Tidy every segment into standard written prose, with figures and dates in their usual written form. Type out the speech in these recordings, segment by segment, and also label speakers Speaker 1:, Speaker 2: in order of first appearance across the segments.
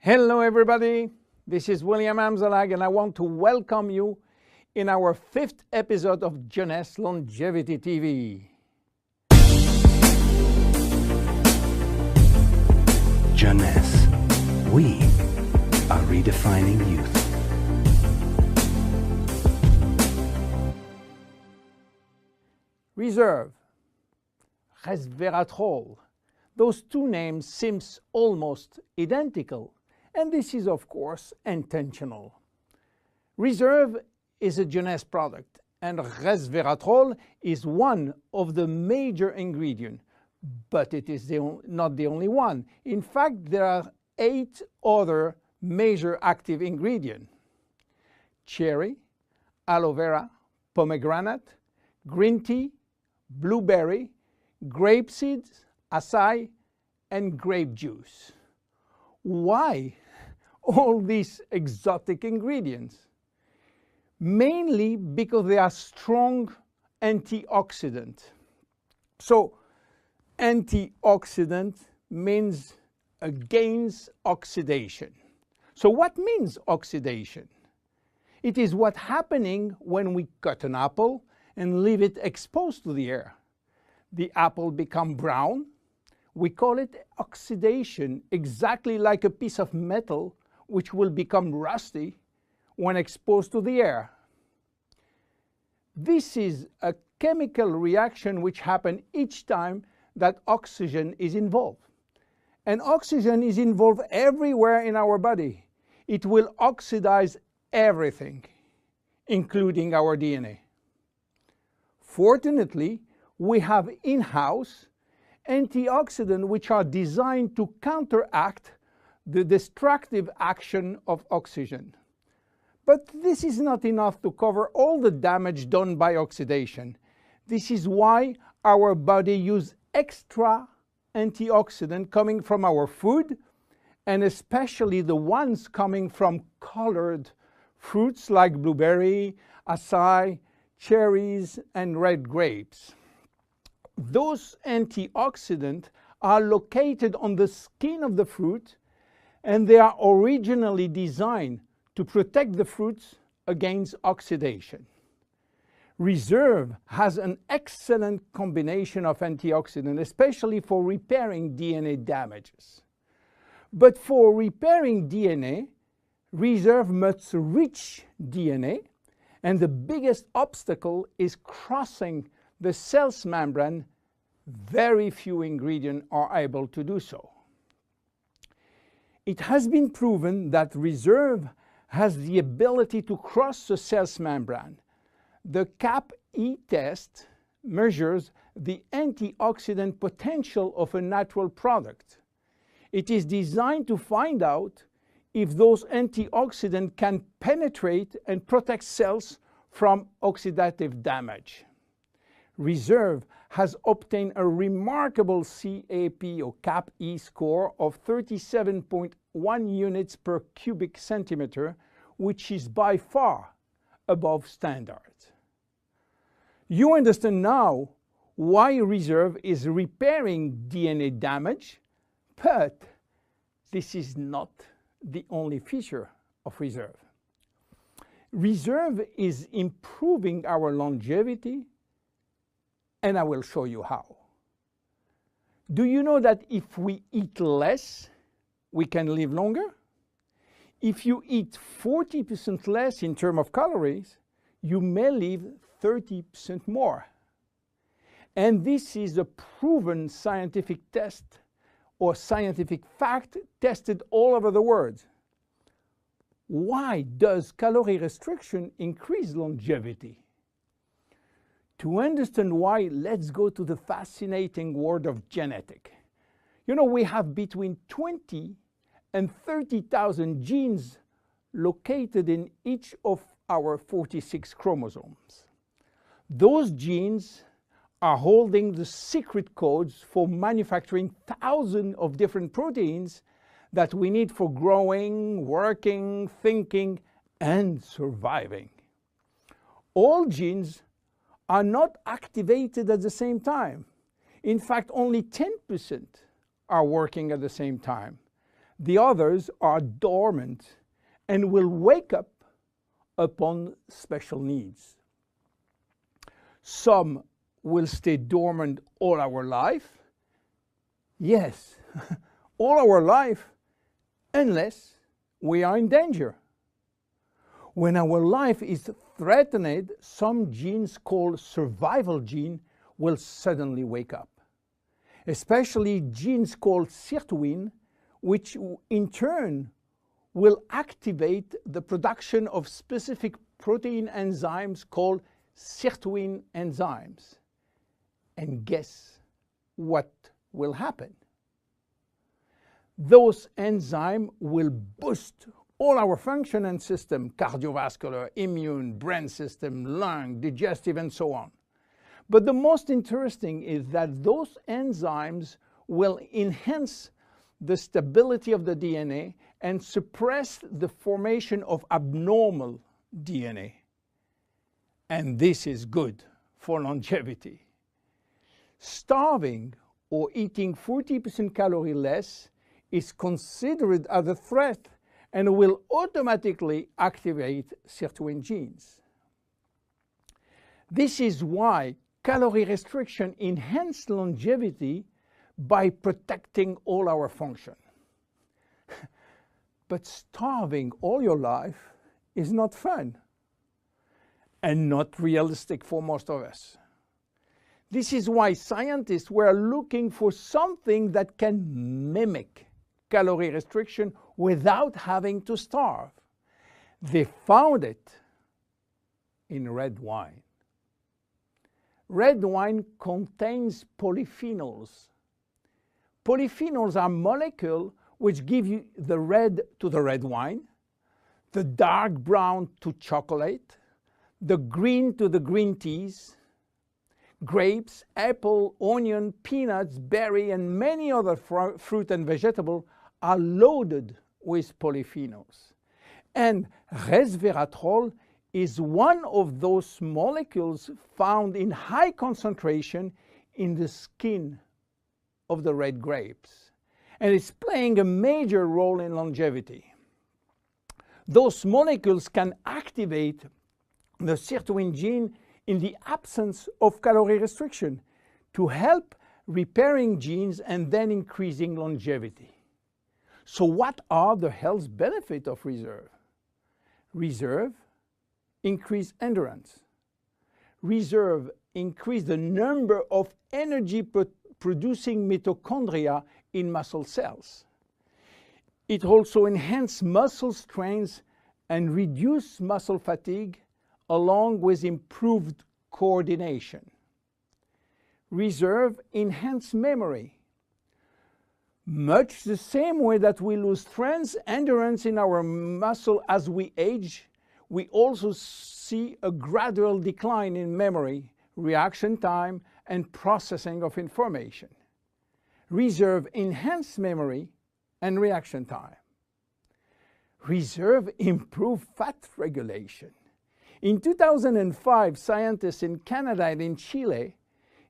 Speaker 1: Hello everybody, this is William Amzalag and I want to welcome you in our 5th episode of Jeunesse Longevity TV.
Speaker 2: Jeunesse, we are redefining youth.
Speaker 1: Reserve, resveratrol, those two names seem almost identical, and this is of course intentional. Reserve is a Jeunesse product, and resveratrol is one of the major ingredients, but it is not the only one. In fact, there are 8 other major active ingredients: cherry, aloe vera, pomegranate, green tea, blueberry, grape seeds, acai, and grape juice. Why all these exotic ingredients? Mainly because they are strong antioxidants. So antioxidant means against oxidation. So what means oxidation? It is what's happening when we cut an apple and leave it exposed to the air. The apple becomes brown. We call it oxidation, exactly like a piece of metal which will become rusty when exposed to the air. This is a chemical reaction which happens each time that oxygen is involved. And oxygen is involved everywhere in our body. It will oxidize everything, including our DNA. Fortunately, we have in-house antioxidants which are designed to counteract the destructive action of oxygen. But this is not enough to cover all the damage done by oxidation. This is why our body uses extra antioxidants coming from our food, and especially the ones coming from colored fruits like blueberry, acai, cherries, and red grapes. Those antioxidants are located on the skin of the fruit, and they are originally designed to protect the fruits against oxidation. Reserve has an excellent combination of antioxidants, especially for repairing DNA damages. But for repairing DNA, Reserve must reach DNA, and the biggest obstacle is crossing the cell's membrane. Very few ingredients are able to do so. It has been proven that Reserve has the ability to cross the cell's membrane. The CAP-E test measures the antioxidant potential of a natural product. It is designed to find out if those antioxidants can penetrate and protect cells from oxidative damage. Reserve has obtained a remarkable CAP or CAP-E score of 37.1 units per cubic centimeter, which is by far above standard. You understand now why Reserve is repairing DNA damage, but this is not the only feature of Reserve. Reserve is improving our longevity, and I will show you how. Do you know that if we eat less, we can live longer? If you eat 40% less in terms of calories, you may live 30% more. And this is a proven scientific test or scientific fact tested all over the world. Why does calorie restriction increase longevity? To understand why, let's go to the fascinating world of genetics. You know, we have between 20 and 30,000 genes located in each of our 46 chromosomes. Those genes are holding the secret codes for manufacturing thousands of different proteins that we need for growing, working, thinking, and surviving. All genes are not activated at the same time. In fact, only 10% are working at the same time. The others are dormant and will wake up upon special needs. Some will stay dormant all our life. Yes, all our life, unless we are in danger. When our life is threatened, some genes called survival gene will suddenly wake up. Especially genes called sirtuin, which in turn will activate the production of specific protein enzymes called sirtuin enzymes. And guess what will happen? Those enzymes will boost all our function and system, cardiovascular, immune, brain system, lung, digestive, and so on. But the most interesting is that those enzymes will enhance the stability of the DNA and suppress the formation of abnormal DNA. And this is good for longevity. Starving or eating 40% calorie less is considered as a threat and will automatically activate sirtuin genes. This is why calorie restriction enhances longevity by protecting all our function. But starving all your life is not fun and not realistic for most of us. This is why scientists were looking for something that can mimic calorie restriction without having to starve. They found it in red wine. Red wine contains polyphenols. Polyphenols are molecules which give you the red to the red wine, the dark brown to chocolate, the green to the green teas. Grapes, apple, onion, peanuts, berry, and many other fruit and vegetables are loaded with polyphenols. And resveratrol is one of those molecules found in high concentration in the skin of the red grapes. And it's playing a major role in longevity. Those molecules can activate the sirtuin gene in the absence of calorie restriction to help repairing genes and then increasing longevity. So what are the health benefits of reserve? Reserve increase endurance. Reserve increase the number of energy-producing mitochondria in muscle cells. It also enhances muscle strength and reduces muscle fatigue, along with improved coordination. Reserve enhances memory. Much the same way that we lose strength, endurance in our muscle as we age, we also see a gradual decline in memory, reaction time, and processing of information. Reserve enhances memory and reaction time. Reserve improves fat regulation. In 2005, scientists in Canada and in Chile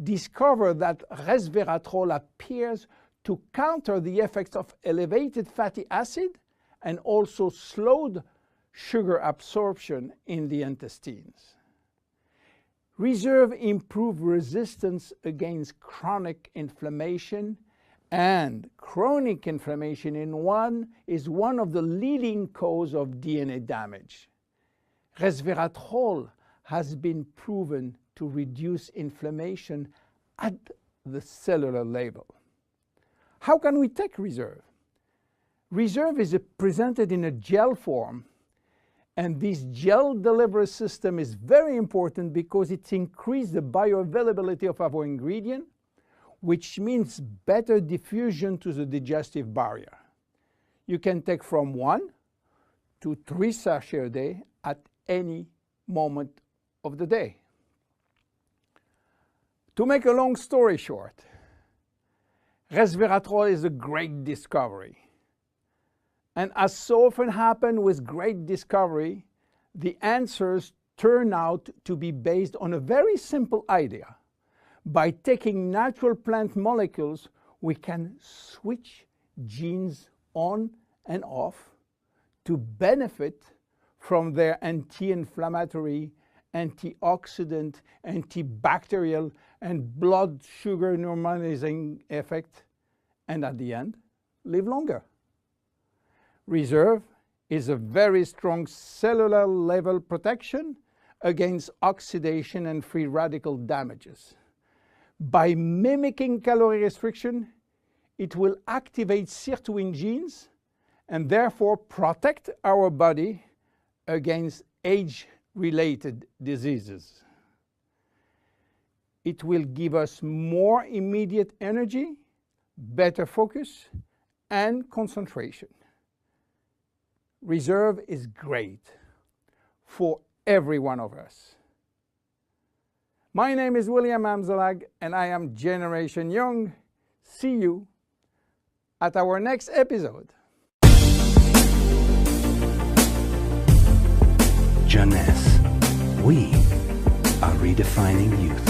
Speaker 1: discovered that resveratrol appears to counter the effects of elevated fatty acid and also slowed sugar absorption in the intestines. Reserve improves resistance against chronic inflammation, and chronic inflammation is one of the leading causes of DNA damage. Resveratrol has been proven to reduce inflammation at the cellular level. How can we take reserve? Reserve is presented in a gel form, and this gel delivery system is very important because it increases the bioavailability of our ingredient, which means better diffusion to the digestive barrier. You can take from 1 to 3 sachets a day at any moment of the day. To make a long story short, resveratrol is a great discovery. And as so often happens with great discovery, the answers turn out to be based on a very simple idea. By taking natural plant molecules, we can switch genes on and off to benefit from their anti-inflammatory, antioxidant, antibacterial, and blood sugar normalizing effect, and at the end, live longer. Reserve is a very strong cellular level protection against oxidation and free radical damages. By mimicking calorie restriction, it will activate sirtuin genes and therefore protect our body against age-related diseases. It will give us more immediate energy, better focus, and concentration. Reserve is great for every one of us. My name is William Amzalag, and I am Generation Young. See you at our next episode.
Speaker 2: Jeunesse. We are redefining youth.